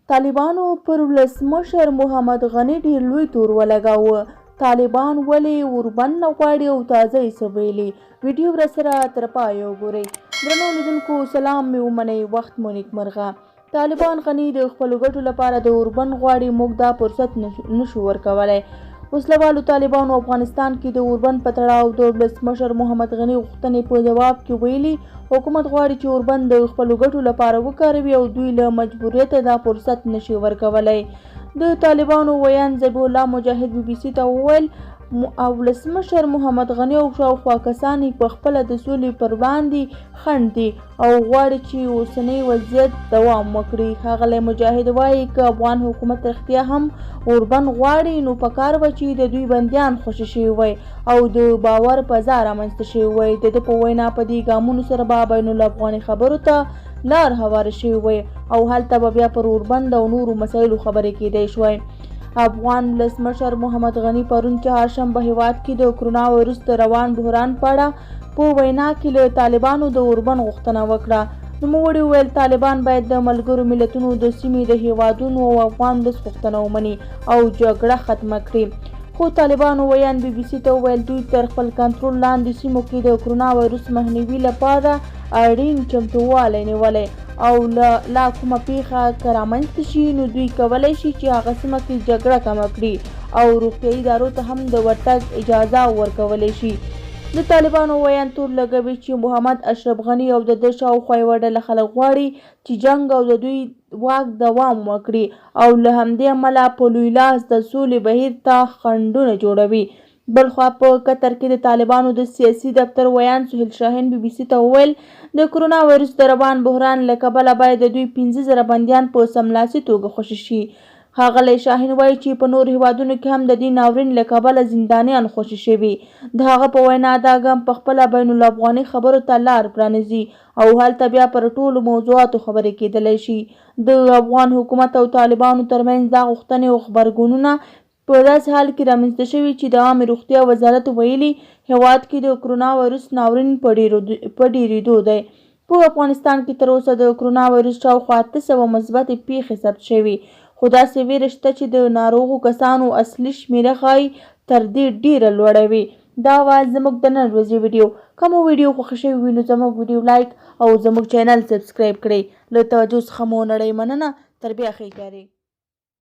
طالبانو پر ولسمشر محمد غني ډېر لوی تور ولګاوه. طالبان ولې اوربند نه غواړي او تازه یې څه ویلي؟ ویډیو راسره تر پایه وګورئ. درنو لیدونکو سلام مې ومنئ، وخت مو نیکمرغه. طالبان غني د خپلو ګټو لپاره د اوربند غواړي، موږ دا فرصت نشو ورکولی. وسلوالو طالبانو افغانستان کې د اوربند په تړاو د ولسمشر محمد غني غوښتنې په جواب کې ویلي، حکومت غواړي چې اوربند د خپلو ګټو لپاره وکاروي او دوی له مجبوریته دا فرصت نشي ورکولی. د طالبانو ویاند ذبیح الله مجاهد BBC ته وویل، ولسمشر محمد غني او شاوخوا کسان په خپله د سولې پر وړاندې خنډ دي او غواړي چې اوسنی وضعیت دوام وکړي. ښاغلی مجاهد وایي که افغان حکومت رښتیا هم اوربند غواړي نو پکار به چې د دوی بندیان خوشي شوي وای او د باور فضا رامنځته شوې وای. د ده په وینا په دې ګامونو سره به بین الافغاني خبرو ته لار هواره شوې وای او هلته به بیا پر اوربند او نورو مسایلو خبرې کیدی شوای. افغان ولسمشر محمد غني پرون چهارشنبه هیواد کې د کرونا وایرس د روان بحران په اړه په وینا کې له طالبانو د اوربند غوښتنه وکړه. نوموړي وویل طالبان باید د ملګرو ملتونو د سیمې د هیوادونو او افغان ولس غوښتنه ومني او جګړه ختمه کړي. خو طالبانو ویاند BBC ته وویل دوی تر خپل کنټرول لاندې سیمو کې د کرونا وایرس مخنیوي لپاره اړین چمتووالی نیولی او لا کومه پیښه که رامنځته شي نو دوی کولی شي چې هغه سیمه کې جګړه کمه کړي او روغتیایي ادارو ته هم د ورتګ اجازه ورکولی شي. د طالبانو ویاند تور لګوي چې محمد اشرف غني او د ده شاوخوا یوه ډله خلک غواړي چې جنګ او د دوی واک دوام وکړي او له همدې امله په لوی لاس د سولې بهیر ته خنډونه جوړوي. بلخوا په قطر کې د طالبانو د سیاسي دفتر ویاند سهیل شاهین BBC ته وویل د کرونا وایرس د روان بحران له کبله باید د دوی 15,000 بندیان په سملاسي توګه خوشي شي. ښاغلی شاهین وایي چې په نورو هیوادونو کې هم د دې ناورین له کبله زندانیان خوشي شوي. د هغه په وینا دا ګام په خپله بین الافغاني خبرو ته لار پرانیزي او هلته بیا پر ټولو موضوعاتو خبرې کیدلی شي. د افغان حکومت او طالبانو ترمنځ دا غوښتنې او غبرګونونه په داسې حال کې رامنځته شوي چې د عامې روغتیا وزارت ویلي هیواد کې د کرونا وایرس ناورین په ډېرېدو دی. په افغانستان کې تر اوسه د کرونا وایرس شاوخوا 800 مثبتې پیښې ثبت شوي، خو داسې ویره شته چې د ناروغو کسانو اصلي شمېره ښایي تر دې ډېره لوړه وي. دا وه زموږ د نن ورځې ویډیو. که مو ویډیو خوښه شوې وي نو زموږ ویډیو لایک او زموږ چینل سبسکرایب کړئ. له توجه څخه مو نړۍ مننه. تر بیا ښې کاري.